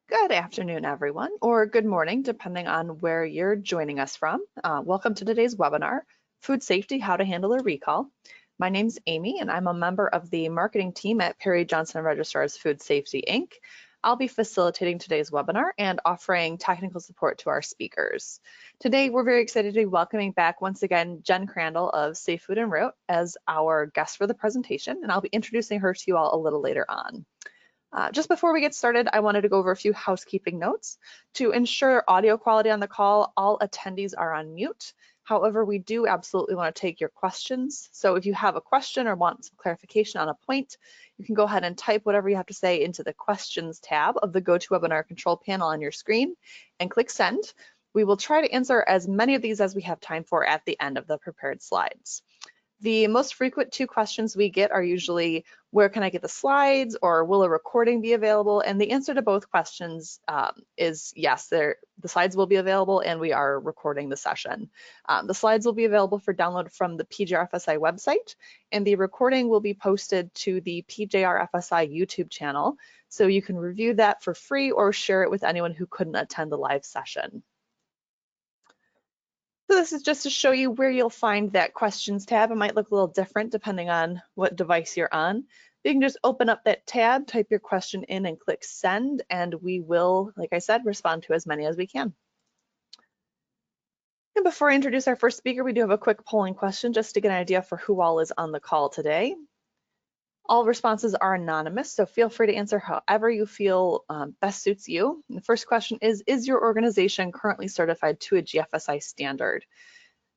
Good afternoon, everyone, or good morning, depending on where you're joining us from. Welcome to today's webinar, Food Safety, How to Handle a Recall. My name's Amy, and I'm a member of the marketing team at Perry Johnson Registrar's Food Safety, Inc. I'll be facilitating today's webinar and offering technical support to our speakers. Today, we're very excited to be welcoming back once again Jen Crandall of Safe Food en Route as our guest for the presentation, and I'll be introducing her to you all a little later on. Just before we get started, I wanted to go over a few housekeeping notes. To ensure audio quality on the call, all attendees are on mute. However, we do absolutely want to take your questions. So if you have a question or want some clarification on a point, you can go ahead and type whatever you have to say into the questions tab of the GoToWebinar control panel on your screen and click send. We will try to answer as many of these as we have time for at the end of the prepared slides. The most frequent two questions we get are usually, where can I get the slides, or will a recording be available? And the answer to both questions is yes, the slides will be available and we are recording the session. The slides will be available for download from the PJRFSI website, and the recording will be posted to the PJRFSI YouTube channel, so you can review that for free or share it with anyone who couldn't attend the live session. So this is just to show you where you'll find that questions tab. It might look a little different depending on what device you're on. You can just open up that tab, type your question in and click send, and we will, like I said, respond to as many as we can. And before I introduce our first speaker, we do have a quick polling question just to get an idea for who all is on the call today. All responses are anonymous, so feel free to answer however you feel best suits you. And the first question is your organization currently certified to a GFSI standard?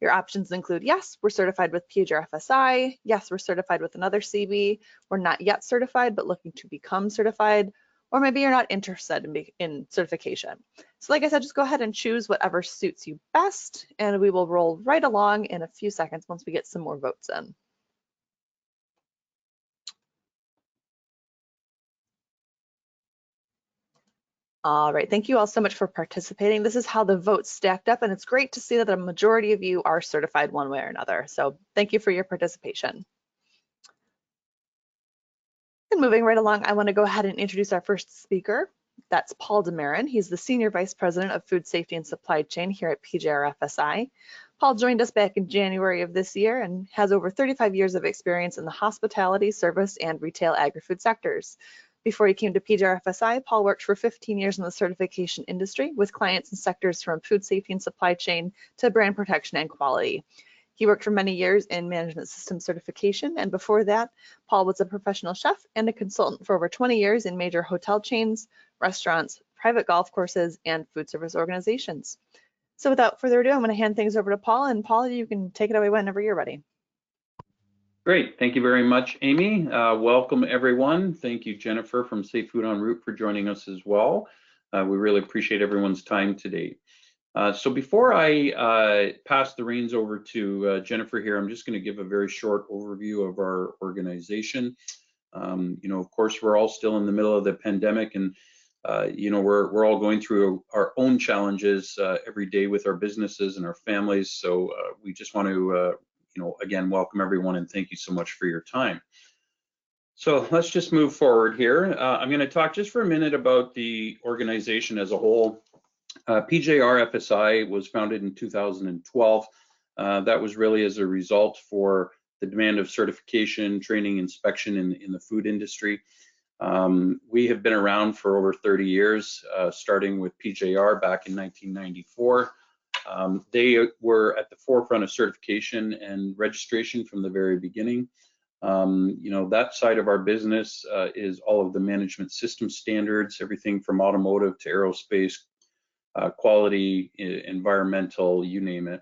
Your options include, yes, we're certified with PJRFSI, yes, we're certified with another CB, we're not yet certified but looking to become certified, or maybe you're not interested in certification. So like I said, just go ahead and choose whatever suits you best, and we will roll right along in a few seconds once we get some more votes in. All right, thank you all so much for participating. This is how the votes stacked up, and it's great to see that the majority of you are certified one way or another. So thank you for your participation. And moving right along, I want to go ahead and introduce our first speaker. That's Paul Demarin. He's the Senior Vice President of Food Safety and Supply Chain here at PJRFSI. Paul joined us back in January of this year and has over 35 years of experience in the hospitality, service, and retail agri-food sectors. Before he came to PJRFSI, Paul worked for 15 years in the certification industry with clients in sectors from food safety and supply chain to brand protection and quality. He worked for many years in management system certification, and before that, Paul was a professional chef and a consultant for over 20 years in major hotel chains, restaurants, private golf courses, and food service organizations. So without further ado, I'm going to hand things over to Paul, and Paul, you can take it away whenever you're ready. Great, thank you very much, Amy. Welcome everyone. Thank you, Jennifer from Safe Food en Route, for joining us as well. We really appreciate everyone's time today. So before I pass the reins over to Jennifer here, I'm just going to give a very short overview of our organization. Of course, we're all still in the middle of the pandemic, and we're all going through our own challenges every day with our businesses and our families. So we just want to again, welcome everyone and thank you so much for your time. So let's just move forward here. I'm going to talk just for a minute about the organization as a whole. PJRFSI was founded in 2012. That was really as a result for the demand of certification, training, inspection in the food industry. We have been around for over 30 years, starting with PJR back in 1994. They were at the forefront of certification and registration from the very beginning. That side of our business is all of the management system standards, everything from automotive to aerospace, quality, environmental, you name it.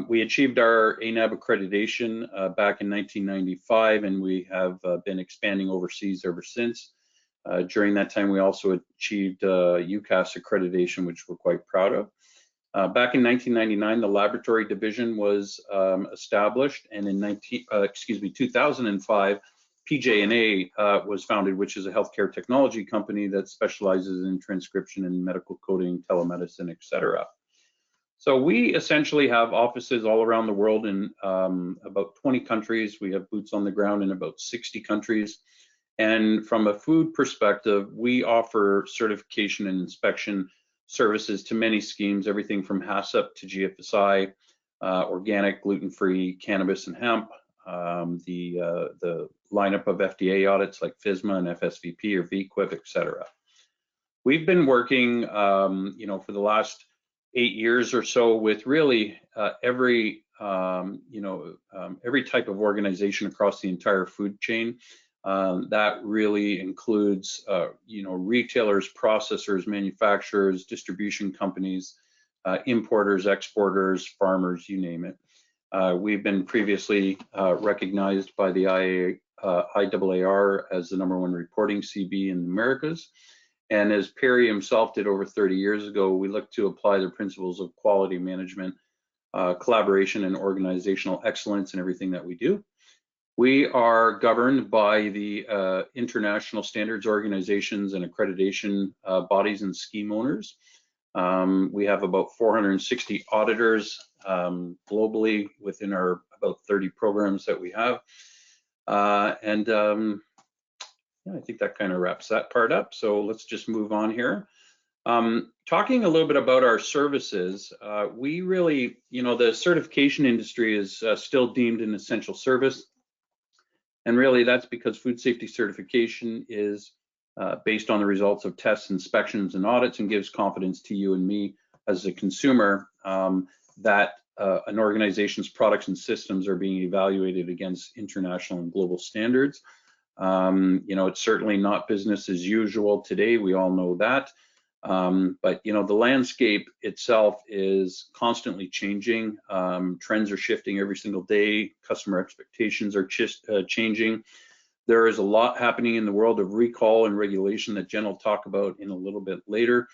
We achieved our ANAB accreditation back in 1995, and we have been expanding overseas ever since. During that time, we also achieved UCAS accreditation, which we're quite proud of. Back in 1999, the laboratory division was established, and in 2005, PJ&A was founded, which is a healthcare technology company that specializes in transcription and medical coding, telemedicine, etc. So we essentially have offices all around the world in about 20 countries. We have boots on the ground in about 60 countries. And from a food perspective, we offer certification and inspection services to many schemes, everything from HACCP to GFSI, organic, gluten-free, cannabis and hemp, the lineup of FDA audits like FSMA and FSVP or VQIP, et cetera. We've been working, for the last 8 years or so with really every type of organization across the entire food chain. That really includes, retailers, processors, manufacturers, distribution companies, importers, exporters, farmers, you name it. We've been previously recognized by the IAAR as the #1 reporting CB in the Americas. And as Perry himself did over 30 years ago, we look to apply the principles of quality management, collaboration, and organizational excellence in everything that we do. We are governed by the international standards organizations and accreditation bodies and scheme owners. We have about 460 auditors globally within our about 30 programs that we have. I think that kind of wraps that part up. So let's just move on here. Talking a little bit about our services, we really, the certification industry is still deemed an essential service. And really that's because food safety certification is based on the results of tests, inspections, and audits, and gives confidence to you and me as a consumer that an organization's products and systems are being evaluated against international and global standards. It's certainly not business as usual today, we all know that. But the landscape itself is constantly changing. Trends are shifting every single day. Customer expectations are changing. There is a lot happening in the world of recall and regulation that Jen will talk about in a little bit later.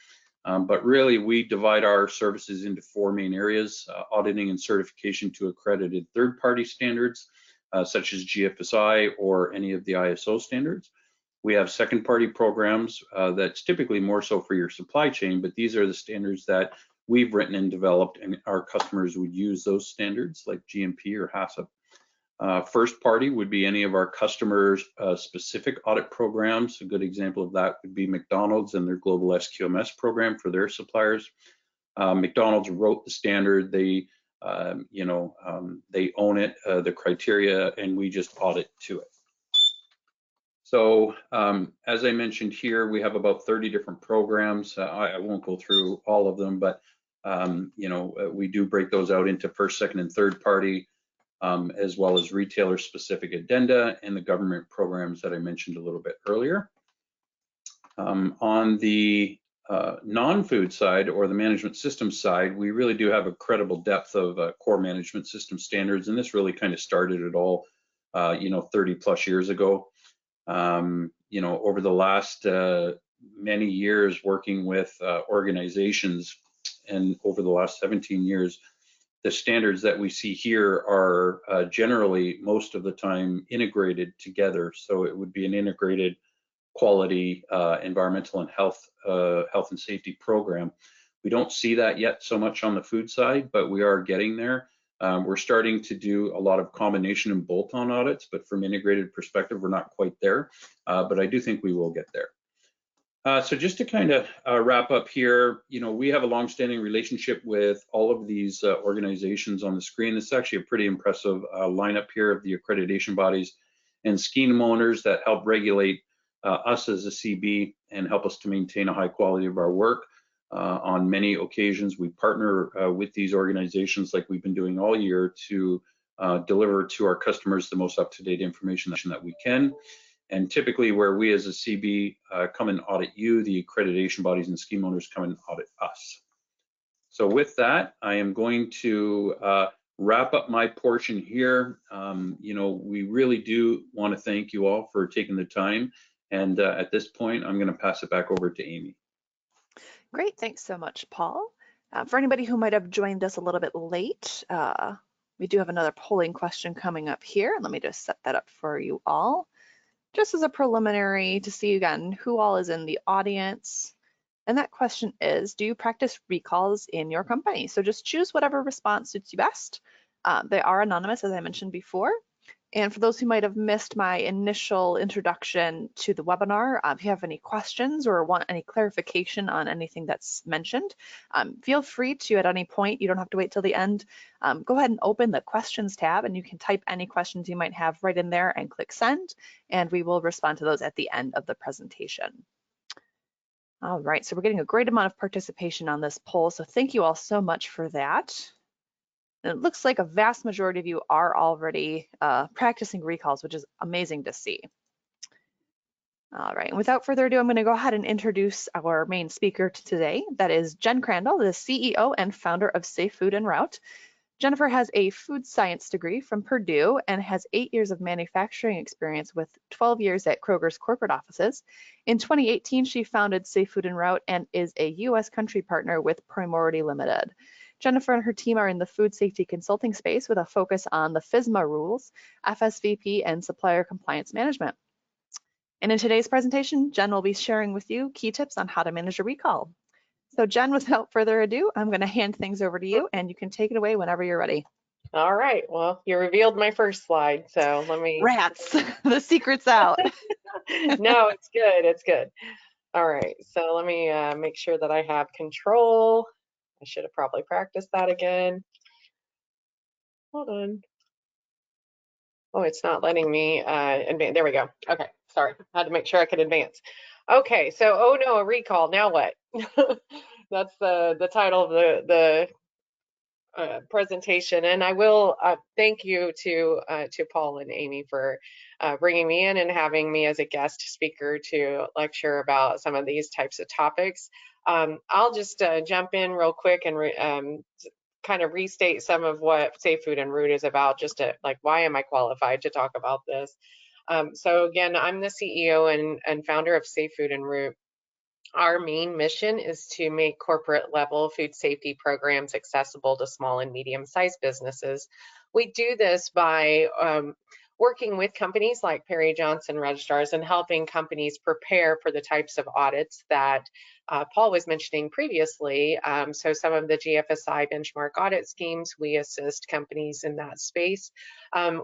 But really, we divide our services into 4 main areas: auditing and certification to accredited third-party standards, such as GFSI or any of the ISO standards. We have second-party programs that's typically more so for your supply chain, but these are the standards that we've written and developed, and our customers would use those standards like GMP or HACCP. First party would be any of our customers' specific audit programs. A good example of that would be McDonald's and their global SQMS program for their suppliers. McDonald's wrote the standard. They own it, the criteria, and we just audit to it. So as I mentioned here, we have about 30 different programs. I won't go through all of them, but we do break those out into first, second, and third party, as well as retailer specific addenda and the government programs that I mentioned a little bit earlier. On the non-food side or the management system side, we really do have a credible depth of core management system standards, and this really kind of started it all 30 plus years ago. Over the last many years working with organizations, and over the last 17 years, the standards that we see here are generally most of the time integrated together. So it would be an integrated quality environmental and health and safety program. We don't see that yet so much on the food side, but we are getting there. We're starting to do a lot of combination and bolt-on audits, but from integrated perspective, we're not quite there, but I do think we will get there. So just to kind of wrap up here, we have a long-standing relationship with all of these organizations on the screen. This is actually a pretty impressive lineup here of the accreditation bodies and scheme owners that help regulate us as a CB and help us to maintain a high quality of our work. On many occasions, we partner with these organizations like we've been doing all year to deliver to our customers the most up-to-date information that we can. And typically where we as a CB come and audit you, the accreditation bodies and scheme owners come and audit us. So with that, I am going to wrap up my portion here. We really do want to thank you all for taking the time. And at this point, I'm going to pass it back over to Amy. Great, thanks so much, Paul. For anybody who might have joined us a little bit late, we do have another polling question coming up here. Let me just set that up for you all. Just as a preliminary to see again who all is in the audience. And that question is, do you practice recalls in your company? So just choose whatever response suits you best. They are anonymous, as I mentioned before. And for those who might have missed my initial introduction to the webinar, if you have any questions or want any clarification on anything that's mentioned, feel free to at any point, you don't have to wait till the end, go ahead and open the questions tab and you can type any questions you might have right in there and click send, and we will respond to those at the end of the presentation. All right, so we're getting a great amount of participation on this poll, so thank you all so much for that. And it looks like a vast majority of you are already practicing recalls, which is amazing to see. All right, and without further ado, I'm going to go ahead and introduce our main speaker today. That is Jen Crandall, the CEO and founder of Safe Food en Route. Jennifer has a food science degree from Purdue and has 8 years of manufacturing experience with 12 years at Kroger's corporate offices. In 2018, she founded Safe Food en Route and is a U.S. country partner with Primority Limited. Jennifer and her team are in the food safety consulting space with a focus on the FSMA rules, FSVP, and supplier compliance management. And in today's presentation, Jen will be sharing with you key tips on how to manage a recall. So Jen, without further ado, I'm going to hand things over to you and you can take it away whenever you're ready. All right, well, you revealed my first slide, so let me... Rats, the secret's out. No, it's good, it's good. All right, so let me make sure that I have control. I should have probably practiced that again. Hold on. Oh, it's not letting me advance. There we go. Okay, sorry, had to make sure I could advance. Okay, so, oh no, a recall, now what? That's the title of the presentation, and I will thank you to Paul and Amy for bringing me in and having me as a guest speaker to lecture about some of these types of topics. I'll just jump in real quick and kind of restate some of what Safe Food en Route is about, just to, like, why am I qualified to talk about this? So again, I'm the CEO and founder of Safe Food en Route. Our main mission is to make corporate level food safety programs accessible to small and medium-sized businesses. We do this by working with companies like Perry Johnson Registrars and helping companies prepare for the types of audits that Paul was mentioning previously. So some of the GFSI benchmark audit schemes, we assist companies in that space.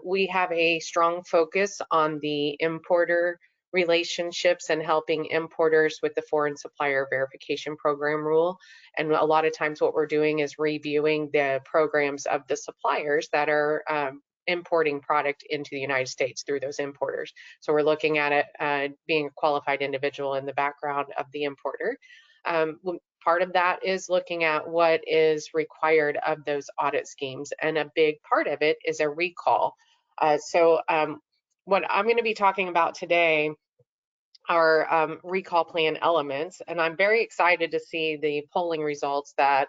We have a strong focus on the importer relationships and helping importers with the foreign supplier verification program rule. And a lot of times what we're doing is reviewing the programs of the suppliers that are importing product into the United States through those importers. So we're looking at it being a qualified individual in the background of the importer. Part of that is looking at what is required of those audit schemes, and a big part of it is a recall. What I'm going to be talking about today are recall plan elements, and I'm very excited to see the polling results that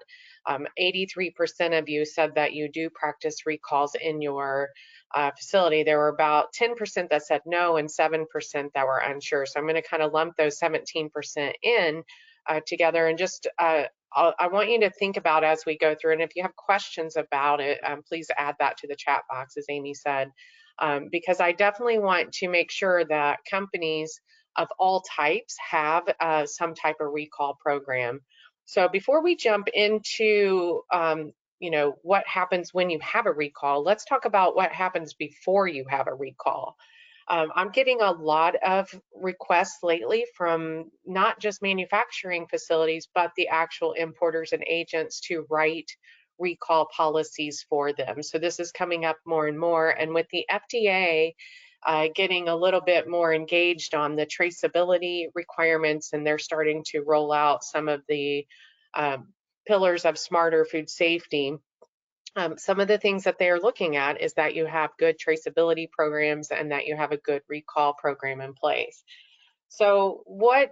83% of you said that you do practice recalls in your facility. There were about 10% that said no and 7% that were unsure. So I'm going to kind of lump those 17% in together, and just I want you to think about as we go through, and if you have questions about it, please add that to the chat box, as Amy said, because I definitely want to make sure that companies of all types have some type of recall program. So before we jump into what happens when you have a recall, let's talk about what happens before you have a recall. I'm getting a lot of requests lately from not just manufacturing facilities, but the actual importers and agents to write recall policies for them. So this is coming up more and more, and with the FDA getting a little bit more engaged on the traceability requirements, and they're starting to roll out some of the pillars of smarter food safety. Some of the things that they're looking at is that you have good traceability programs and that you have a good recall program in place. So we'll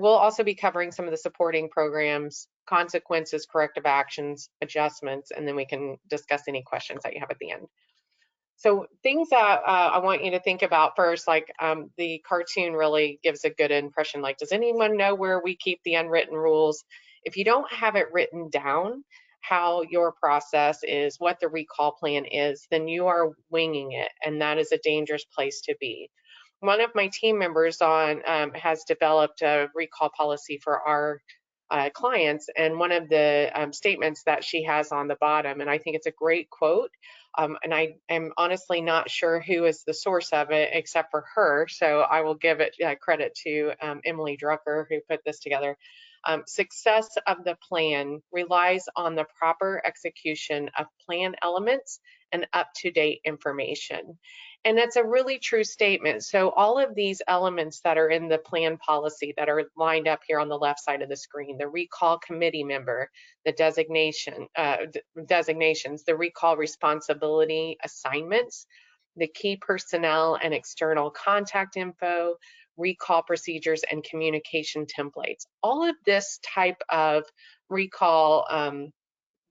also be covering some of the supporting programs, consequences, corrective actions, adjustments, and then we can discuss any questions that you have at the end. So things that I want you to think about first, like the cartoon really gives a good impression. Like, does anyone know where we keep the unwritten rules? If you don't have it written down, how your process is, what the recall plan is, then you are winging it, and that is a dangerous place to be. One of my team members has developed a recall policy for our clients, and one of the statements that she has on the bottom, and I think it's a great quote, and I am honestly not sure who is the source of it except for her, so I will give it credit to Emily Drucker, who put this together. Success of the plan relies on the proper execution of plan elements and up-to-date information. And that's a really true statement. So all of these elements that are in the plan policy that are lined up here on the left side of the screen, the recall committee member, the designations, the recall responsibility assignments, the key personnel and external contact info, recall procedures and communication templates. All of this type of recall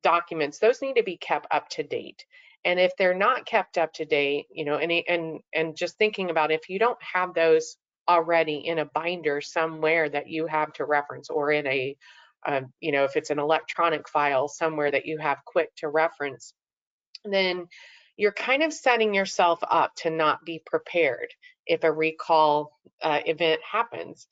documents, those need to be kept up to date. And if they're not kept up to date, you know, and just thinking about if you don't have those already in a binder somewhere that you have to reference, or in a, you know, if it's an electronic file somewhere that you have quick to reference, then you're kind of setting yourself up to not be prepared if a recall event happens.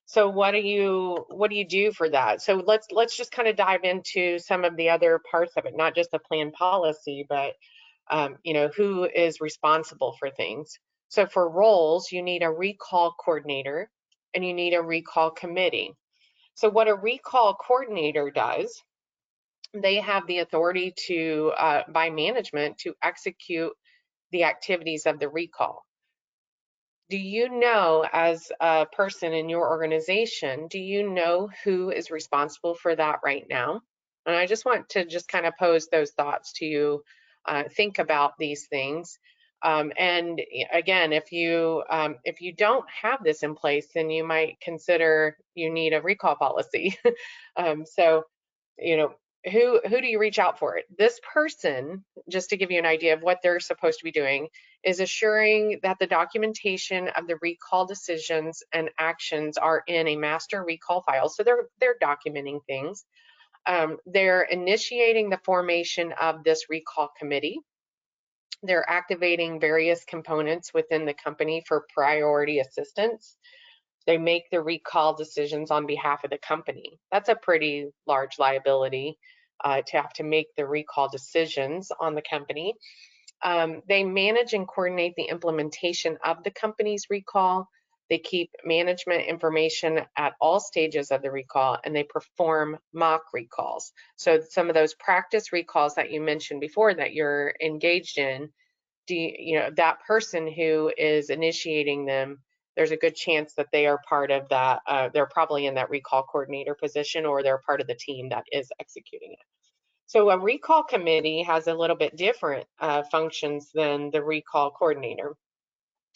So what do you do for that? So let's just kind of dive into some of the other parts of it, not just the plan policy, but you know, who is responsible for things. So for roles, you need a recall coordinator and you need a recall committee. So what a recall coordinator does, they have the authority to, by management, to execute the activities of the recall. Do you know, as a person in your organization, do you know who is responsible for that right now? And I just want to just kind of pose those thoughts to you. Think about these things. And again, if you don't have this in place, then you might consider you need a recall policy. So, you know, who do you reach out for it? This person, just to give you an idea of what they're supposed to be doing, is assuring that the documentation of the recall decisions and actions are in a master recall file. So they're documenting things. They're initiating the formation of this recall committee. They're activating various components within the company for priority assistance. They make the recall decisions on behalf of the company. That's a pretty large liability to have to make the recall decisions on the company. They manage and coordinate the implementation of the company's recall. They keep management information at all stages of the recall, and they perform mock recalls. So some of those practice recalls that you mentioned before that you're engaged in, you know, that person who is initiating them, there's a good chance that they are part of that. They're probably in that recall coordinator position, or they're part of the team that is executing it. So a recall committee has a little bit different functions than the recall coordinator,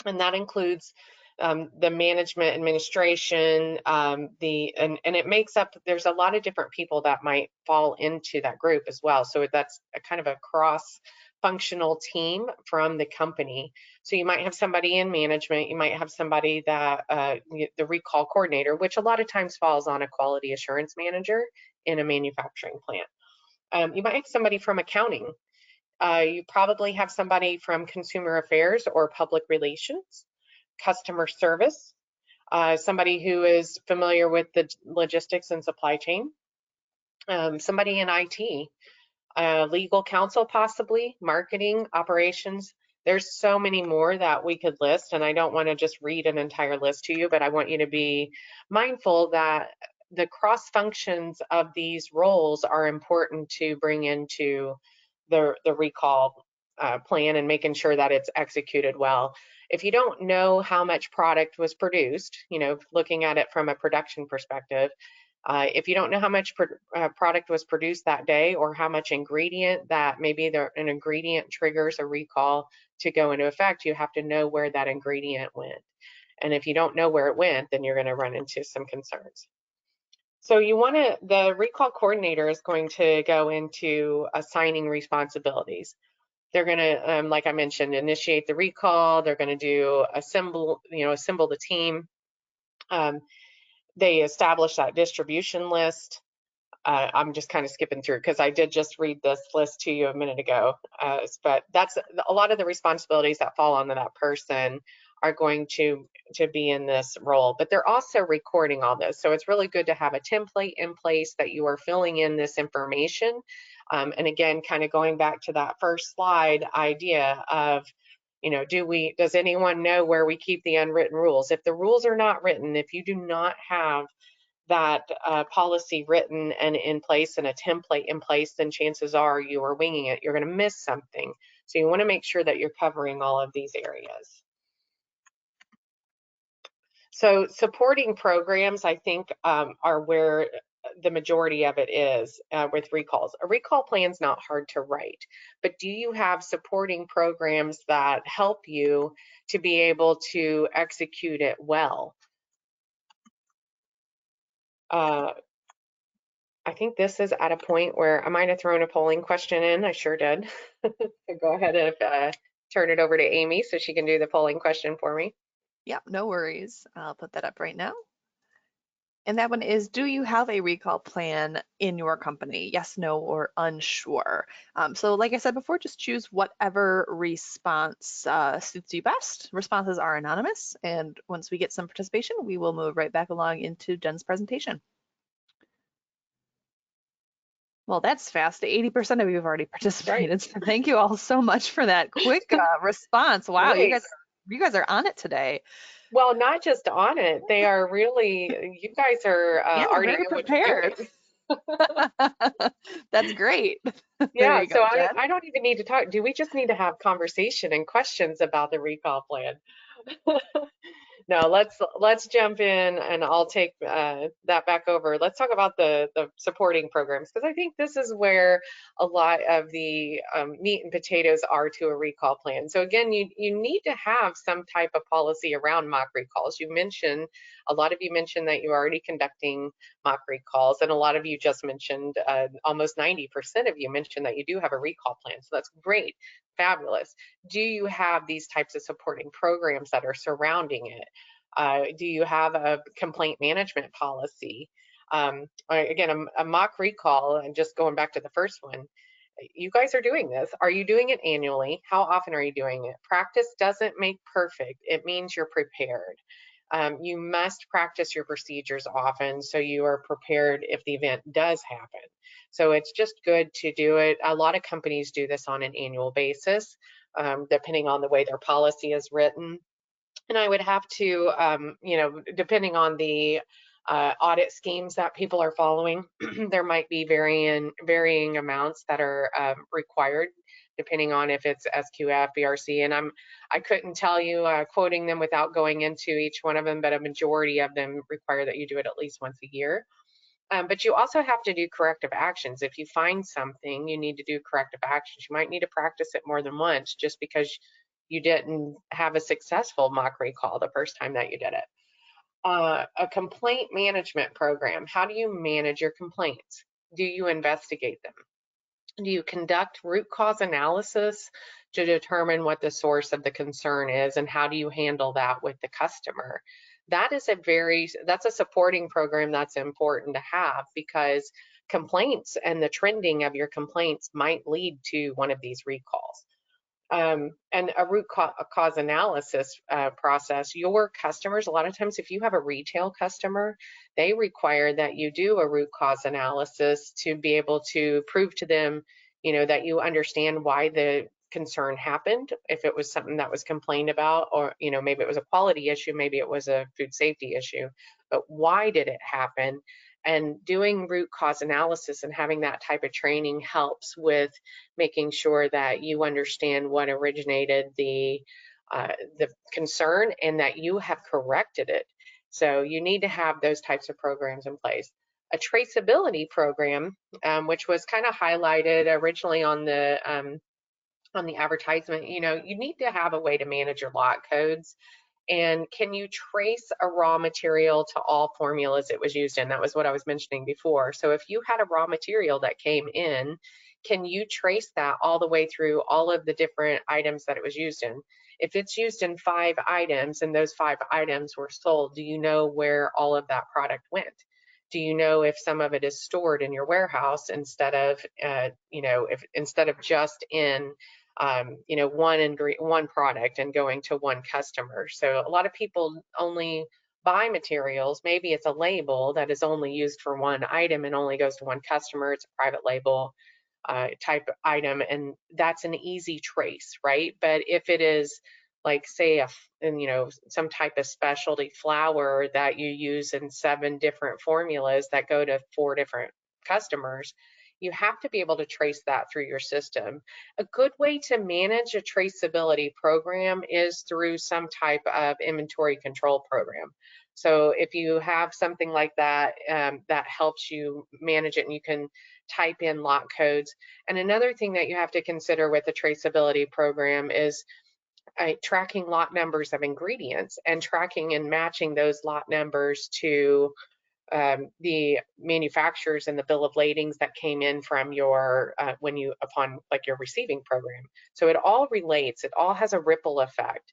and that includes the management administration, and it makes up, there's a lot of different people that might fall into that group as well. So that's a kind of a cross-functional team from the company. So you might have somebody in management, you might have somebody that, the recall coordinator, which a lot of times falls on a quality assurance manager in a manufacturing plant. You might have somebody from accounting. You probably have somebody from consumer affairs or public relations, customer service, somebody who is familiar with the logistics and supply chain, somebody in IT, legal counsel possibly, marketing, operations. There's so many more that we could list, and I don't want to just read an entire list to you, but I want you to be mindful that the cross functions of these roles are important to bring into the recall plan and making sure that it's executed well. If you don't know how much product was produced, you know, looking at it from a production perspective, if you don't know how much product was produced that day, or how much ingredient that maybe an ingredient triggers a recall to go into effect, you have to know where that ingredient went. And if you don't know where it went, then you're going to run into some concerns. So the recall coordinator is going to go into assigning responsibilities. They're going to, like I mentioned, initiate the recall. They're going to assemble the team. They establish that distribution list. I'm just kind of skipping through because I did just read this list to you a minute ago. But that's a lot of the responsibilities that fall onto that person are going to be in this role, but they're also recording all this. So it's really good to have a template in place that you are filling in this information. And again, kind of going back to that first slide idea of, you know, does anyone know where we keep the unwritten rules? If the rules are not written, if you do not have that policy written and in place and a template in place, then chances are you are winging it. You're going to miss something. So you want to make sure that you're covering all of these areas. So supporting programs, I think, are where the majority of it is with recalls. A recall plan is not hard to write, but do you have supporting programs that help you to be able to execute it well? I think this is at a point where I might have thrown a polling question in. I sure did. So go ahead and turn it over to Amy so she can do the polling question for me. Yep, no worries. I'll put that up right now. And that one is, do you have a recall plan in your company? Yes, no, or unsure. So like I said before, just choose whatever response suits you best. Responses are anonymous, and once we get some participation, we will move right back along into Jen's presentation. Well, that's fast. 80% of you have already participated. Right. So thank you all so much for that quick response. Wow, nice. You guys are on it today. Well, not just on it. They are really, you guys are already very prepared. That's great. Yeah, so I don't even need to talk. Do we just need to have conversation and questions about the recall plan? No, let's jump in, and I'll take that back over. Let's talk about the supporting programs, because I think this is where a lot of the meat and potatoes are to a recall plan. So again, you need to have some type of policy around mock recalls. A lot of you mentioned that you're already conducting mock recalls, and a lot of you just mentioned, almost 90% of you mentioned that you do have a recall plan. So that's great, fabulous. Do you have these types of supporting programs that are surrounding it? Do you have a complaint management policy? Again, a mock recall, and just going back to the first one, you guys are doing this. Are you doing it annually? How often are you doing it? Practice doesn't make perfect. It means you're prepared. You must practice your procedures often so you are prepared if the event does happen. So it's just good to do it. A lot of companies do this on an annual basis, depending on the way their policy is written. And I would have to, you know, depending on the audit schemes that people are following, there might be varying amounts that are required, depending on if it's SQF, BRC, and I couldn't tell you quoting them without going into each one of them, but a majority of them require that you do it at least once a year. But you also have to do corrective actions. If you find something, you need to do corrective actions. You might need to practice it more than once just because you didn't have a successful mock recall the first time that you did it. A complaint management program. How do you manage your complaints? Do you investigate them? Do you conduct root cause analysis to determine what the source of the concern is, and how do you handle that with the customer? That's a supporting program that's important to have, because complaints and the trending of your complaints might lead to one of these recalls. And a root cause analysis process, your customers, a lot of times if you have a retail customer, they require that you do a root cause analysis to be able to prove to them, you know, that you understand why the concern happened, if it was something that was complained about, or, you know, maybe it was a quality issue, maybe it was a food safety issue, but why did it happen? And doing root cause analysis and having that type of training helps with making sure that you understand what originated the concern and that you have corrected it. So you need to have those types of programs in place. A traceability program, which was kind of highlighted originally on the advertisement, you know, you need to have a way to manage your lot codes. And can you trace a raw material to all formulas it was used in? That was what I was mentioning before. So if you had a raw material that came in, can you trace that all the way through all of the different items that it was used in? If it's used in 5 items and those 5 items were sold, do you know where all of that product went? Do you know if some of it is stored in your warehouse instead of, you know, instead of just in one product and going to one customer. So a lot of people only buy materials. Maybe it's a label that is only used for one item and only goes to one customer. It's a private label type item, and that's an easy trace, right? But if it is like, say, some type of specialty flour that you use in 7 different formulas that go to 4 different customers, you have to be able to trace that through your system. A good way to manage a traceability program is through some type of inventory control program. So if you have something like that, that helps you manage it, and you can type in lot codes. And another thing that you have to consider with a traceability program is tracking lot numbers of ingredients and tracking and matching those lot numbers to the manufacturers and the bill of ladings that came in from your upon your receiving program. So it all relates. It all has a ripple effect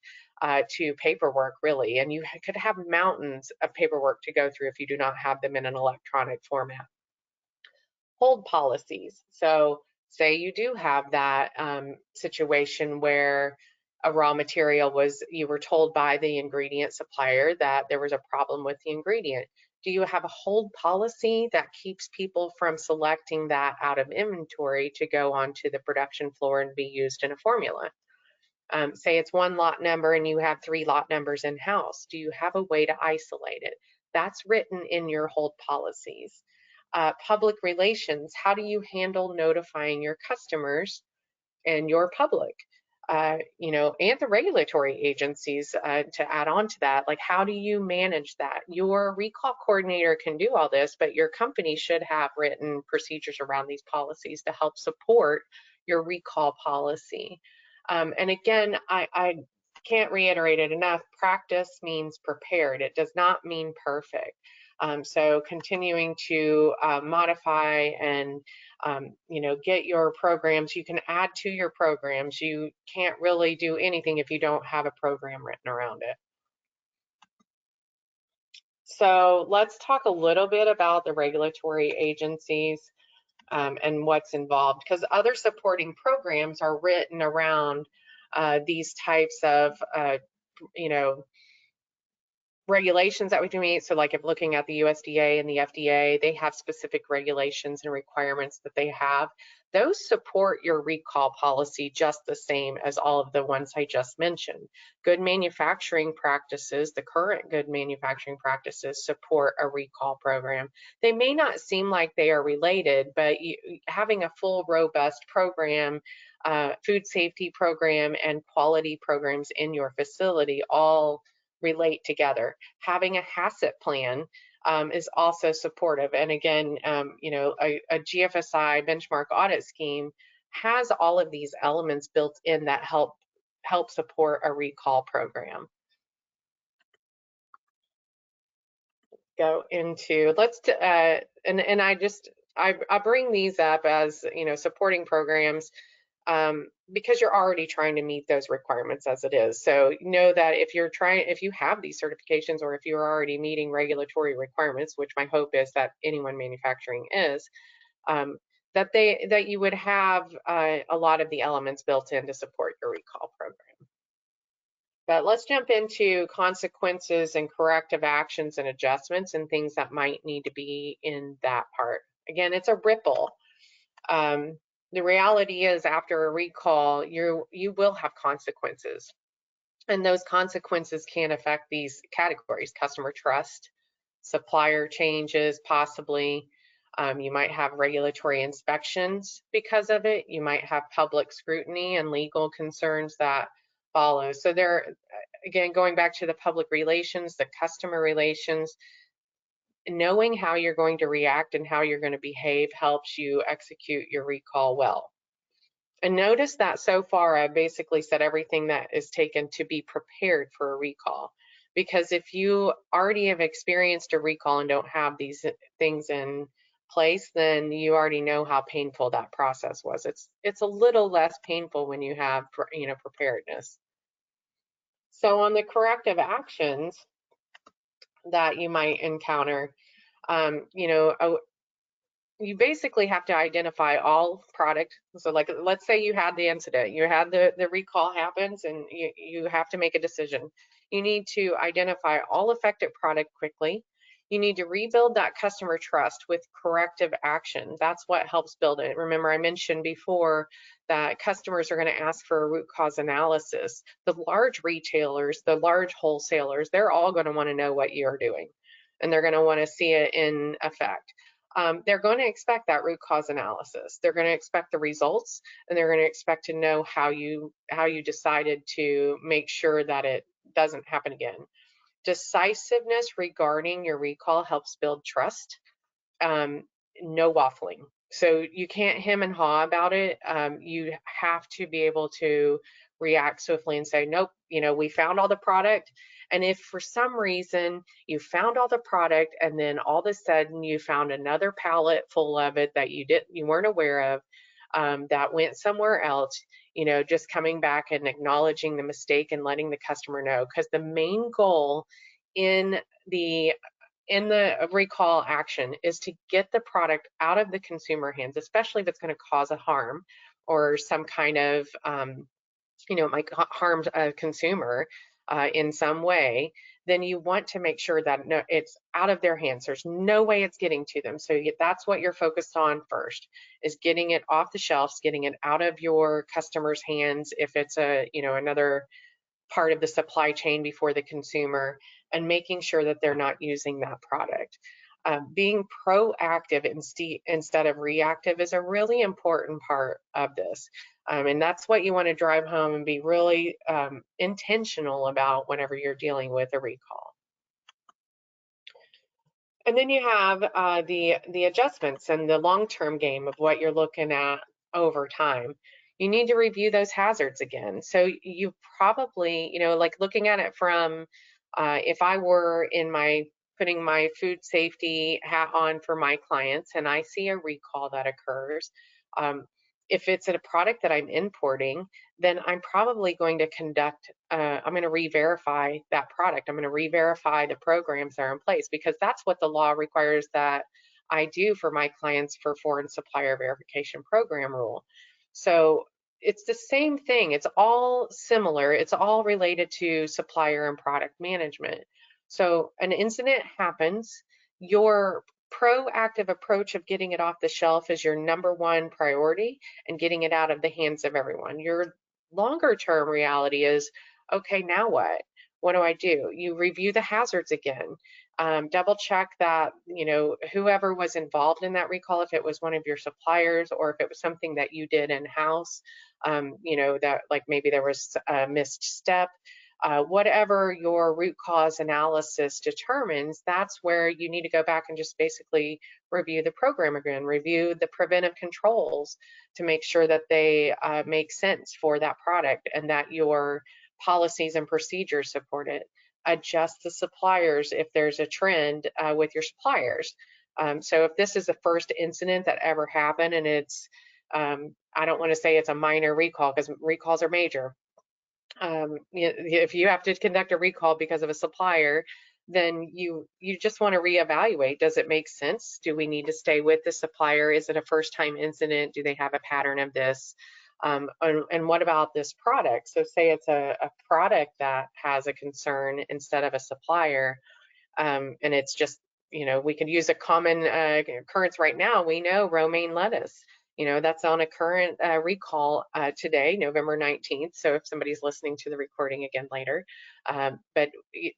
to paperwork, really, and you could have mountains of paperwork to go through if you do not have them in an electronic format. Hold policies. So say you do have that situation where a raw material you were told by the ingredient supplier that there was a problem with the ingredient. Do you have a hold policy that keeps people from selecting that out of inventory to go onto the production floor and be used in a formula? Say it's 1 lot number and you have 3 lot numbers in-house. Do you have a way to isolate it? That's written in your hold policies. Public relations, how do you handle notifying your customers and your public? And the regulatory agencies, to add on to that, like, how do you manage that? Your recall coordinator can do all this, but your company should have written procedures around these policies to help support your recall policy. And again, I can't reiterate it enough, practice means prepared. It does not mean perfect. So continuing to modify and get your programs. You can add to your programs. You can't really do anything if you don't have a program written around it. So let's talk a little bit about the regulatory agencies and what's involved, because other supporting programs are written around these types of regulations that we do meet. So like if looking at the USDA and the FDA, they have specific regulations and requirements that they have. Those support your recall policy just the same as all of the ones I just mentioned. Good manufacturing practices, the current good manufacturing practices, support a recall program. They may not seem like they are related, but having a full, robust program, food safety program, and quality programs in your facility all relate together. Having a HACCP plan is also supportive. And again, a GFSI benchmark audit scheme has all of these elements built in that help support a recall program. Go into I bring these up as supporting programs because you're already trying to meet those requirements as it is. So know that if you have these certifications, or if you're already meeting regulatory requirements, which my hope is that anyone manufacturing is, that you would have a lot of the elements built in to support your recall program. But let's jump into consequences and corrective actions and adjustments and things that might need to be in that part. Again, it's a ripple. The reality is, after a recall, you will have consequences, and those consequences can affect these categories: customer trust, supplier changes, possibly. You might have regulatory inspections because of it. You might have public scrutiny and legal concerns that follow. So again, going back to the public relations, the customer relations, knowing how you're going to react and how you're going to behave helps you execute your recall well. And notice that so far I've basically said everything that is taken to be prepared for a recall. Because if you already have experienced a recall and don't have these things in place, then you already know how painful that process was. It's a little less painful when you have preparedness. So on the corrective actions that you might encounter, you basically have to identify all product. So like, let's say you had the incident, you had the recall happens, and you have to make a decision. You need to identify all affected product quickly. You need to rebuild that customer trust with corrective action. That's what helps build it. Remember, I mentioned before that customers are going to ask for a root cause analysis. The large retailers, the large wholesalers, they're all going to want to know what you're doing, and they're going to want to see it in effect. They're going to expect that root cause analysis. They're going to expect the results, and they're going to expect to know how you decided to make sure that it doesn't happen again. Decisiveness regarding your recall helps build trust. No waffling. So you can't hem and haw about it. You have to be able to react swiftly and say, nope, we found all the product. And if for some reason you found all the product and then all of a sudden you found another pallet full of it that you weren't aware of, that went somewhere else, just coming back and acknowledging the mistake and letting the customer know, because the main goal in the recall action is to get the product out of the consumer hands, especially if it's going to cause a harm or some kind of, it might harm a consumer in some way. Then you want to make sure that it's out of their hands. There's no way it's getting to them. So that's what you're focused on first, is getting it off the shelves, getting it out of your customer's hands if it's another part of the supply chain before the consumer, and making sure that they're not using that product. Being proactive instead of reactive is a really important part of this. And that's what you want to drive home and be really intentional about whenever you're dealing with a recall. And then you have the adjustments and the long-term game of what you're looking at over time. You need to review those hazards again. So you probably, like looking at it from, if I were putting my food safety hat on for my clients and I see a recall that occurs, if it's a product that I'm importing, then I'm probably going to I'm going to re-verify that product. I'm going to re-verify the programs that are in place, because that's what the law requires that I do for my clients for foreign supplier verification program rule. So it's the same thing. It's all similar. It's all related to supplier and product management. So an incident happens, your proactive approach of getting it off the shelf is your #1 priority, and getting it out of the hands of everyone. Your longer term reality is, okay, now what? What do I do? You review the hazards again. Double check that, whoever was involved in that recall, if it was one of your suppliers or if it was something that you did in-house, that like maybe there was a missed step. Whatever your root cause analysis determines, that's where you need to go back and just basically review the program again, review the preventive controls to make sure that they make sense for that product and that your policies and procedures support it. Adjust the suppliers if there's a trend with your suppliers. So if this is the first incident that ever happened, and it's, I don't want to say it's a minor recall, because recalls are major. If you have to conduct a recall because of a supplier, then you just want to reevaluate. Does it make sense? Do we need to stay with the supplier? Is it a first-time incident? Do they have a pattern of this? And what about this product? So say it's a product that has a concern instead of a supplier, and it's just, we could use a common occurrence right now. We know romaine lettuce. That's on a current recall today, November 19th. So if somebody's listening to the recording again later, but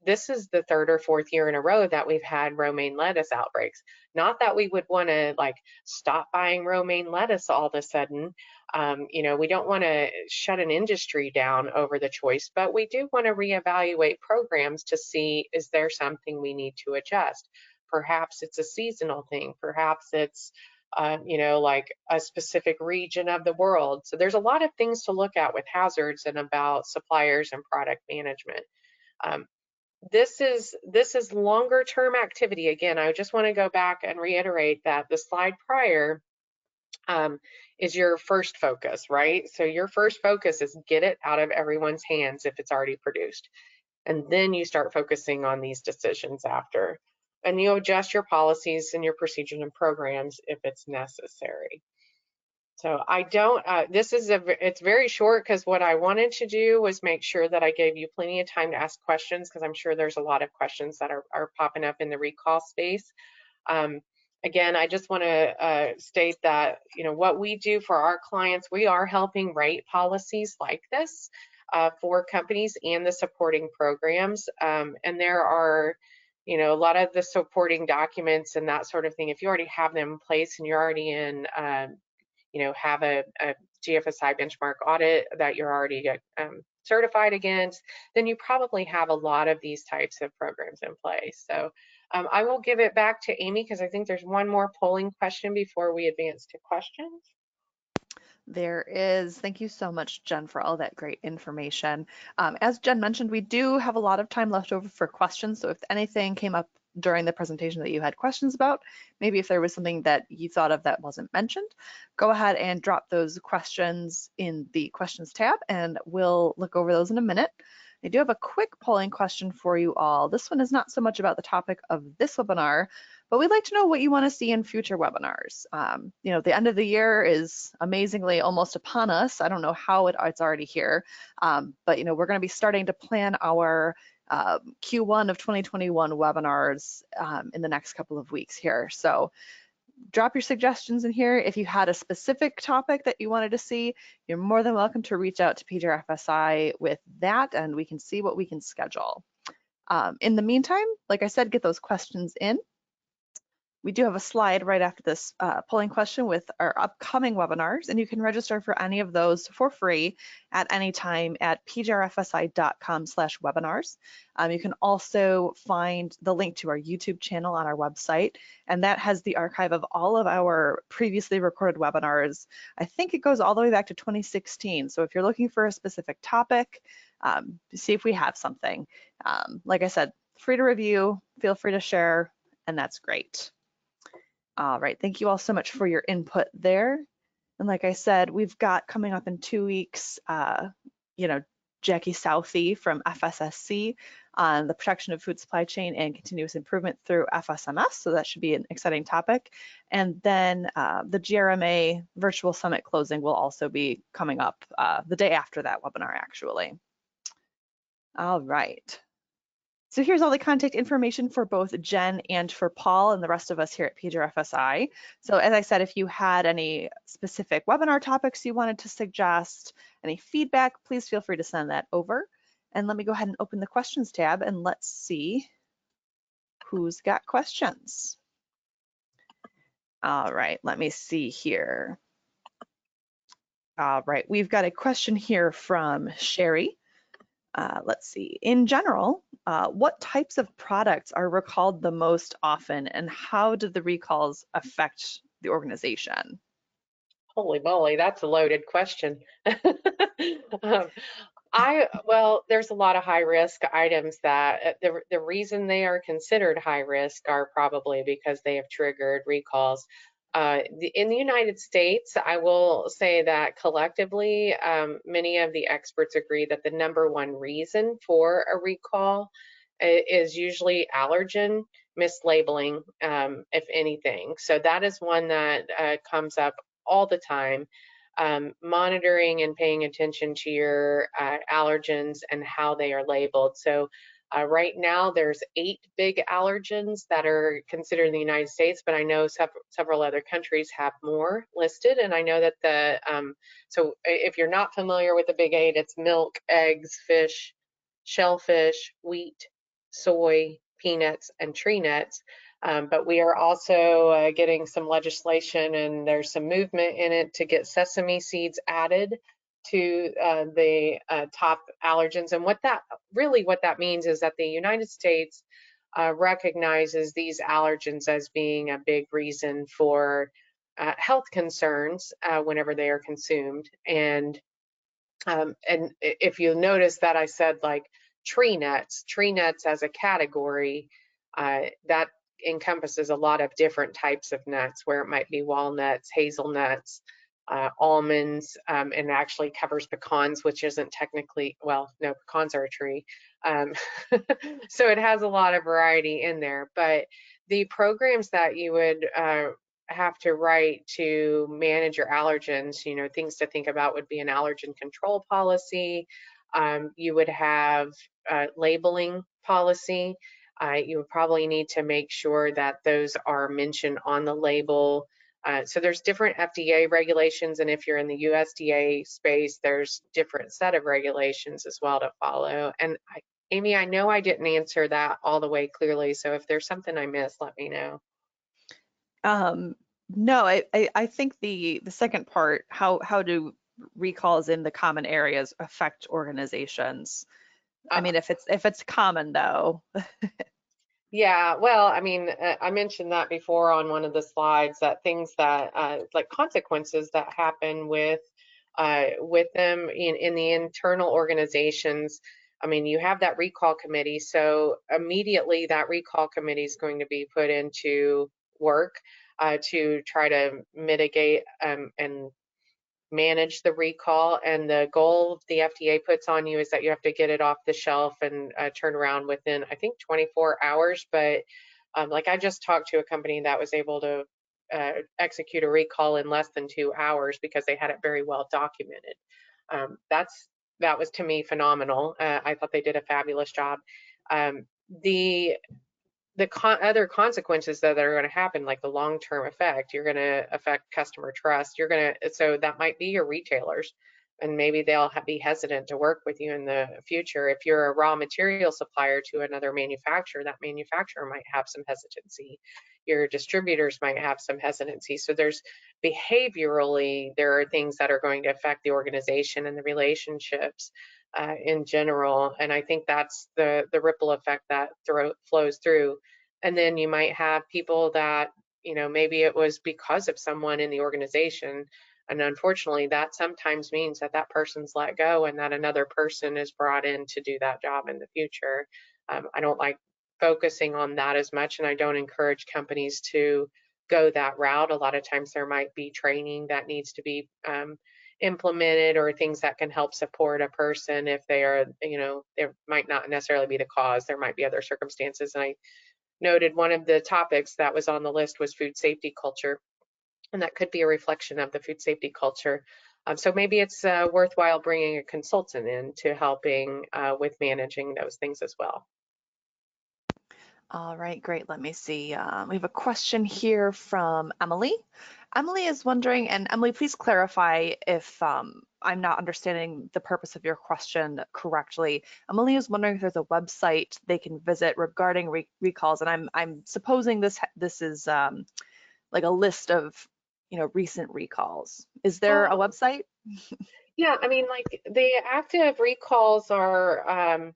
this is the 3rd or 4th year in a row that we've had romaine lettuce outbreaks. Not that we would want to like stop buying romaine lettuce all of a sudden. We don't want to shut an industry down over the choice, but we do want to reevaluate programs to see, is there something we need to adjust? Perhaps it's a seasonal thing. Perhaps it's like a specific region of the world. So there's a lot of things to look at with hazards and about suppliers and product management. This is longer term activity. Again, I just want to go back and reiterate that the slide prior is your first focus, right? So your first focus is get it out of everyone's hands if it's already produced. And then you start focusing on these decisions after. and you adjust your policies and your procedures and programs if it's necessary. So I don't, it's very short because what I wanted to do was make sure that I gave you plenty of time to ask questions, because I'm sure there's a lot of questions that are popping up in the recall space. Again, I just want to state that, what we do for our clients, we are helping write policies like this for companies and the supporting programs. And there are, a lot of the supporting documents and that sort of thing. If you already have them in place and you're already in, have a GFSI benchmark audit that you're already certified against, then you probably have a lot of these types of programs in place. So I will give it back to Amy, because I think there's one more polling question before we advance to questions. There is. Thank you so much, Jen, for all that great information. As Jen mentioned, we do have a lot of time left over for questions. So if anything came up during the presentation that you had questions about, maybe if there was something that you thought of that wasn't mentioned, go ahead and drop those questions in the questions tab, and we'll look over those in a minute. I do have a quick polling question for you all. This one is not so much about the topic of this webinar, but we'd like to know what you want to see in future webinars. The end of the year is amazingly almost upon us. I don't know how it's already here, but we're going to be starting to plan our Q1 of 2021 webinars in the next couple of weeks here. So drop your suggestions in here. If you had a specific topic that you wanted to see, you're more than welcome to reach out to PJRFSI with that, and we can see what we can schedule. In the meantime, like I said, get those questions in. We do have a slide right after this polling question with our upcoming webinars, and you can register for any of those for free at any time at pjrfsi.com/webinars. You can also find the link to our YouTube channel on our website, and that has the archive of all of our previously recorded webinars. I think it goes all the way back to 2016. So if you're looking for a specific topic, see if we have something. Like I said, free to review, feel free to share, and that's great. All right, thank you all so much for your input there. And like I said, we've got coming up in 2 weeks, Jackie Southey from FSSC on the protection of food supply chain and continuous improvement through FSMS. So that should be an exciting topic. And then the GRMA virtual summit closing will also be coming up the day after that webinar, actually. All right. So here's all the contact information for both Jen and for Paul and the rest of us here at PJRFSI. So as I said, if you had any specific webinar topics you wanted to suggest, any feedback, please feel free to send that over. And let me go ahead and open the questions tab, and let's see who's got questions. All right, let me see here. All right, we've got a question here from Sherry. Let's see, in general, what types of products are recalled the most often, and how do the recalls affect the organization? Holy moly, that's a loaded question. Well, there's a lot of high risk items that the reason they are considered high risk are probably because they have triggered recalls. In the United States, I will say that collectively, many of the experts agree that the #1 reason for a recall is usually allergen mislabeling, if anything. So that is one that comes up all the time. Monitoring and paying attention to your allergens and how they are labeled. So right now there's 8 big allergens that are considered in the United States, but I know several other countries have more listed. And I know that so if you're not familiar with the big 8, it's milk, eggs, fish, shellfish, wheat, soy, peanuts, and tree nuts. But we are also getting some legislation, and there's some movement in it to get sesame seeds added to the top allergens. And what that means is that the United States recognizes these allergens as being a big reason for health concerns whenever they are consumed. And if you notice that I said like tree nuts as a category, that encompasses a lot of different types of nuts, where it might be walnuts, hazelnuts, almonds, and actually covers pecans, which isn't technically, well, no, pecans are a tree, So it has a lot of variety in there, but the programs that you would have to write to manage your allergens, things to think about would be an allergen control policy. You would have labeling policy. You would probably need to make sure that those are mentioned on the label. So there's different FDA regulations, and if you're in the USDA space, there's different set of regulations as well to follow. And Amy, I know I didn't answer that all the way clearly, so if there's something I missed, let me know. No, I think the second part, how do recalls in the common areas affect organizations? I mean, if it's common though. Yeah, well, I mean, I mentioned that before on one of the slides, that things that like consequences that happen with them in the internal organizations. I mean, you have that recall committee, so immediately that recall committee is going to be put into work to try to mitigate and manage the recall, and the goal the FDA puts on you is that you have to get it off the shelf and turn around within, I think, 24 hours. But like I just talked to a company that was able to execute a recall in less than 2 hours because they had it very well documented. That was to me phenomenal. I thought they did a fabulous job. The other consequences that are going to happen, like the long-term effect, you're going to affect customer trust. So that might be your retailers, and maybe they'll be hesitant to work with you in the future. If you're a raw material supplier to another manufacturer, that manufacturer might have some hesitancy. Your distributors might have some hesitancy. So there's behaviorally, there are things that are going to affect the organization and the relationships in general. And I think that's the ripple effect that flows through. And then you might have people that, maybe it was because of someone in the organization. And unfortunately, that sometimes means that that person's let go and that another person is brought in to do that job in the future. I don't like focusing on that as much, and I don't encourage companies to go that route. A lot of times there might be training that needs to be implemented, or things that can help support a person if they are, there might not necessarily be the cause. There might be other circumstances. And I noted one of the topics that was on the list was food safety culture, and that could be a reflection of the food safety culture. So maybe it's worthwhile bringing a consultant in to helping with managing those things as well. All right, great. Let me see. We have a question here from Emily. Emily is wondering, and Emily, please clarify if I'm not understanding the purpose of your question correctly. Emily is wondering if there's a website they can visit regarding recalls, and I'm supposing this is like a list of recent recalls. Is there a website? Yeah, I mean, like the active recalls are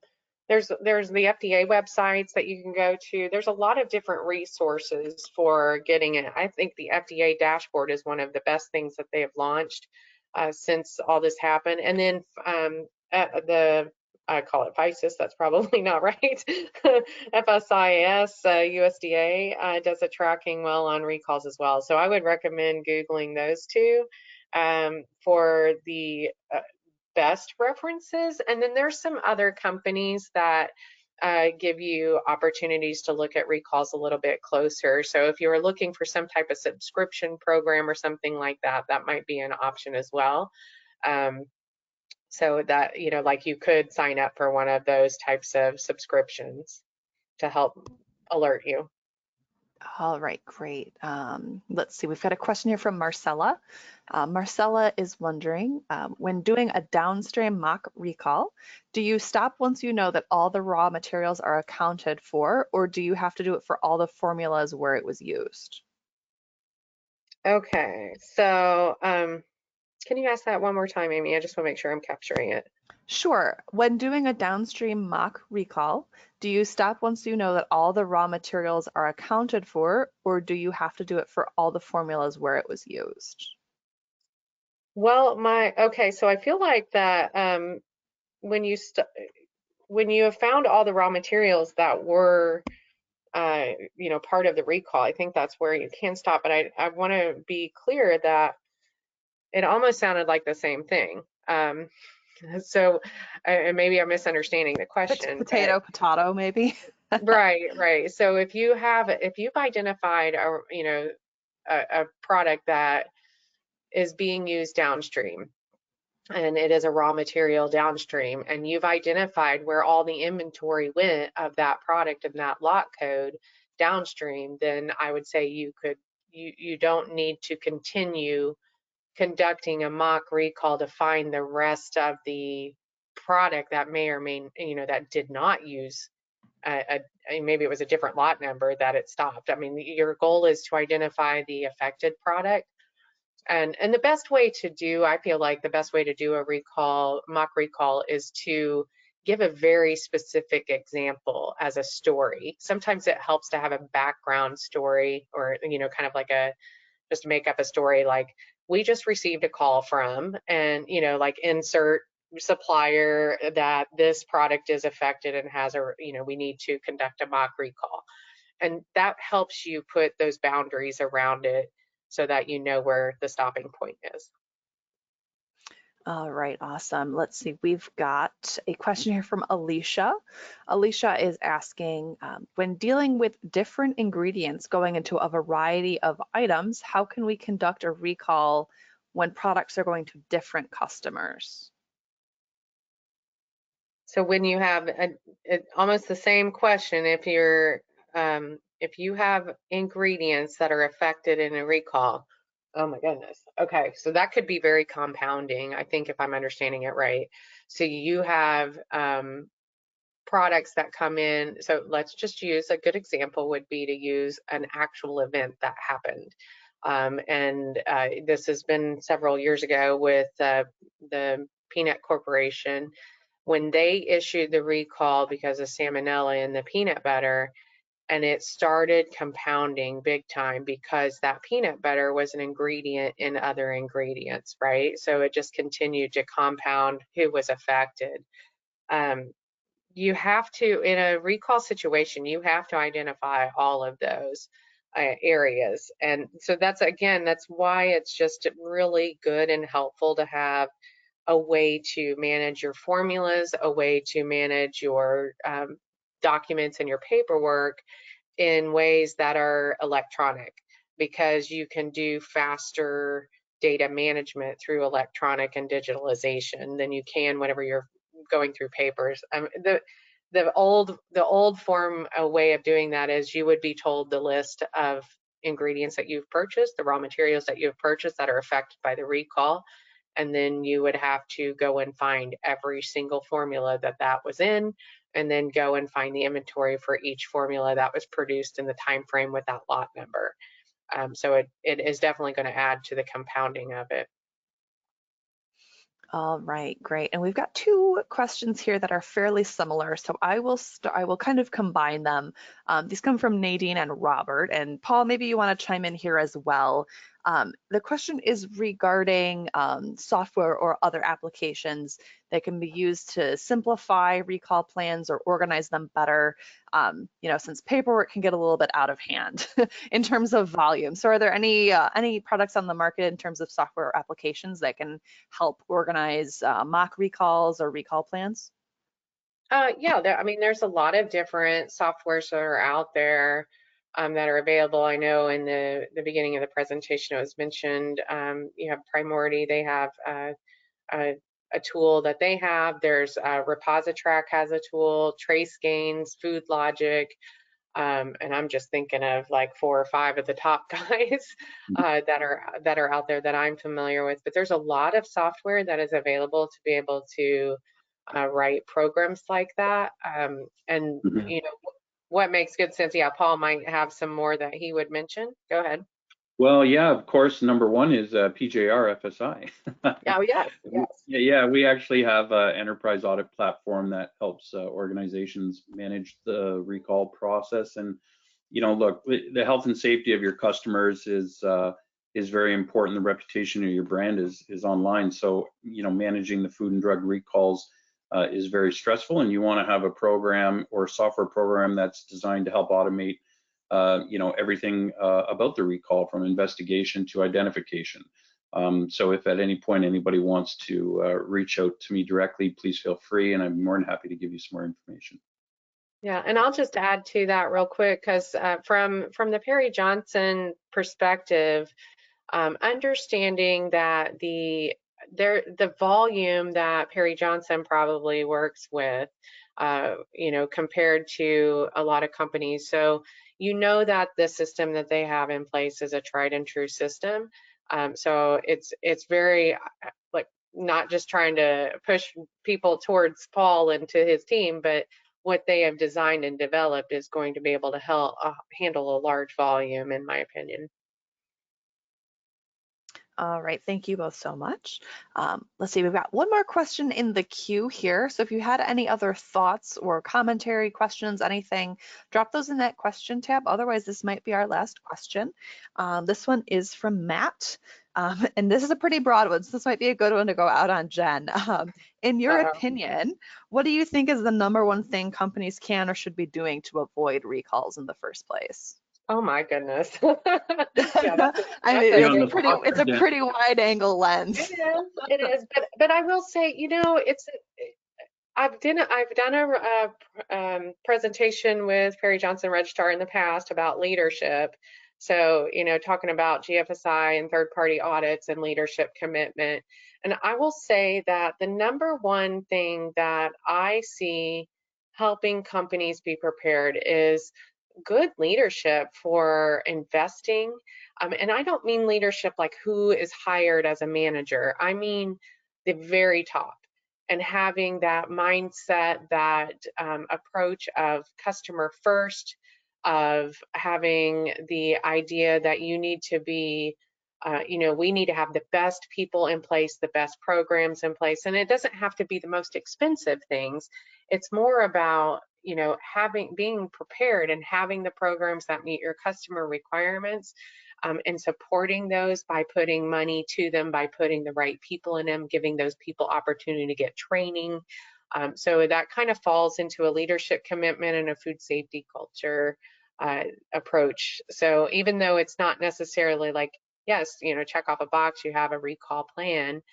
there's the FDA websites that you can go to. There's a lot of different resources for getting it. I think the FDA dashboard is one of the best things that they have launched since all this happened. And then I call it FISIS, that's probably not right. FSIS, USDA does a tracking well on recalls as well. So I would recommend Googling those two for the best references. And then there's some other companies that give you opportunities to look at recalls a little bit closer. So if you're looking for some type of subscription program or something like that, that might be an option as well. So that, like you could sign up for one of those types of subscriptions to help alert you. All right, great. Let's see, we've got a question here from Marcella. Marcella is wondering, when doing a downstream mock recall, do you stop once you know that all the raw materials are accounted for, or do you have to do it for all the formulas where it was used? Okay, so can you ask that one more time, Amy? I just want to make sure I'm capturing it. Sure. When doing a downstream mock recall, do you stop once you know that all the raw materials are accounted for, or do you have to do it for all the formulas where it was used? Well, okay, so I feel like that when you have found all the raw materials that were part of the recall, I think that's where you can stop. But I want to be clear that it almost sounded like the same thing. So, and maybe I'm misunderstanding the question. Potato, potato, maybe. Right. So if you've identified a product that is being used downstream, and it is a raw material downstream, and you've identified where all the inventory went of that product and that lot code downstream, then I would say you don't need to continue conducting a mock recall to find the rest of the product that may or may, that did not use maybe it was a different lot number that it stopped. I mean, your goal is to identify the affected product. And the best way to do, I feel like the best way to do a mock recall is to give a very specific example as a story. Sometimes it helps to have a background story, or, kind of like just make up a story like, we just received a call from, and, like insert supplier that this product is affected and has we need to conduct a mock recall. And that helps you put those boundaries around it so that you know where the stopping point is. All right, awesome. Let's see, we've got a question here from Alicia. Alicia is asking, when dealing with different ingredients going into a variety of items, how can we conduct a recall when products are going to different customers? So when you have almost the same question, if you have ingredients that are affected in a recall, oh my goodness. Okay, so that could be very compounding, I think, if I'm understanding it right. So you have products that come in. So let's just use a good example would be to use an actual event that happened. This has been several years ago with the Peanut Corporation. When they issued the recall because of salmonella in the peanut butter, and it started compounding big time because that peanut butter was an ingredient in other ingredients, right? So it just continued to compound who was affected. You have to, in a recall situation, you have to identify all of those areas. And so that's why it's just really good and helpful to have a way to manage your formulas, a way to manage your documents and your paperwork in ways that are electronic, because you can do faster data management through electronic and digitalization than you can whenever you're going through papers. The old form, a way of doing that is you would be told the list of ingredients that you've purchased, the raw materials that you've purchased that are affected by the recall, and then you would have to go and find every single formula that was in, and then go and find the inventory for each formula that was produced in the time frame with that lot number. So it is definitely going to add to the compounding of it. All right, great. And we've got two questions here that are fairly similar, so I will kind of combine them. These come from Nadine and Robert, and Paul, maybe you want to chime in here as well. The question is regarding software or other applications that can be used to simplify recall plans or organize them better, since paperwork can get a little bit out of hand in terms of volume. So are there any products on the market in terms of software applications that can help organize mock recalls or recall plans? Yeah, there's a lot of different softwares that are out there that are available. I know in the beginning of the presentation it was mentioned, you have Primority, they have a tool that they have. There's Repositrack has a tool, TraceGains, Food Logic, and I'm just thinking of like 4 or 5 of the top guys that are out there that I'm familiar with. But there's a lot of software that is available to be able to write programs like that. What makes good sense? Yeah, Paul might have some more that he would mention. Go ahead. Well, yeah, of course, number one is PJRFSI. Oh, yes. Yeah, we actually have an enterprise audit platform that helps organizations manage the recall process. And, look, the health and safety of your customers is very important. The reputation of your brand is online. So, managing the food and drug recalls is very stressful, and you want to have a program or software program that's designed to help automate everything about the recall, from investigation to identification. So if at any point anybody wants to reach out to me directly, please feel free, and I'm more than happy to give you some more information. Yeah, and I'll just add to that real quick, because from the Perry Johnson perspective, understanding that the volume that Perry Johnson probably works with, compared to a lot of companies. So that the system that they have in place is a tried and true system. So it's very like not just trying to push people towards Paul and to his team, but what they have designed and developed is going to be able to help handle a large volume, in my opinion. All right, thank you both so much. Let's see, we've got one more question in the queue here. So if you had any other thoughts or commentary, questions, anything, drop those in that question tab. Otherwise, this might be our last question. This one is from Matt. And this is a pretty broad one, so this might be a good one to go out on Jen. In your opinion, what do you think is the #1 thing companies can or should be doing to avoid recalls in the first place? Oh my goodness. Yeah, it's a pretty wide angle lens. It is. But I will say, I've done a presentation with Perry Johnson Registrar in the past about leadership. So, talking about GFSI and third-party audits and leadership commitment. And I will say that the #1 thing that I see helping companies be prepared is good leadership for investing. And I don't mean leadership like who is hired as a manager. I mean the very top, and having that mindset, that approach of customer first, of having the idea that you need to be, we need to have the best people in place, the best programs in place. And it doesn't have to be the most expensive things. It's more about, being prepared and having the programs that meet your customer requirements, and supporting those by putting money to them, by putting the right people in them, giving those people opportunity to get training. So that kind of falls into a leadership commitment and a food safety culture approach. So even though it's not necessarily like, yes, check off a box, you have a recall plan,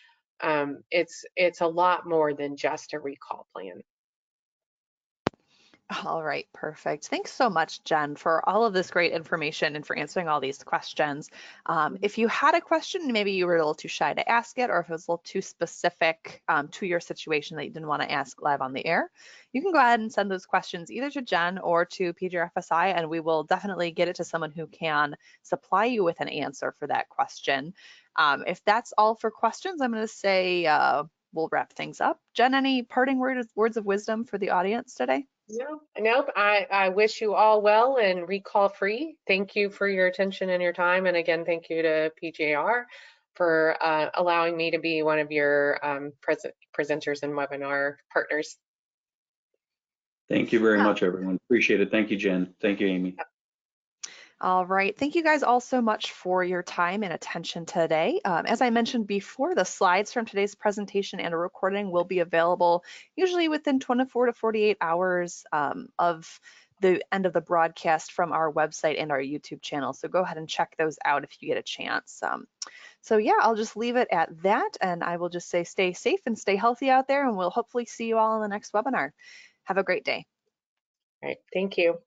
it's a lot more than just a recall plan. All right, perfect. Thanks so much, Jen, for all of this great information and for answering all these questions. If you had a question, maybe you were a little too shy to ask it, or if it was a little too specific to your situation that you didn't want to ask live on the air, you can go ahead and send those questions either to Jen or to PJRFSI, and we will definitely get it to someone who can supply you with an answer for that question. If that's all for questions, I'm going to say we'll wrap things up. Jen, any parting words of wisdom for the audience today? Nope. I wish you all well and recall free. Thank you for your attention and your time. And again, thank you to PJR for allowing me to be one of your presenters and webinar partners. Thank you very much, everyone. Appreciate it. Thank you, Jen. Thank you, Amy. All right, thank you guys all so much for your time and attention today. As I mentioned before, the slides from today's presentation and a recording will be available usually within 24 to 48 hours of the end of the broadcast from our website and our YouTube channel. So go ahead and check those out if you get a chance. So yeah, I'll just leave it at that, and I will just say stay safe and stay healthy out there, and we'll hopefully see you all in the next webinar. Have a great day. All right, thank you.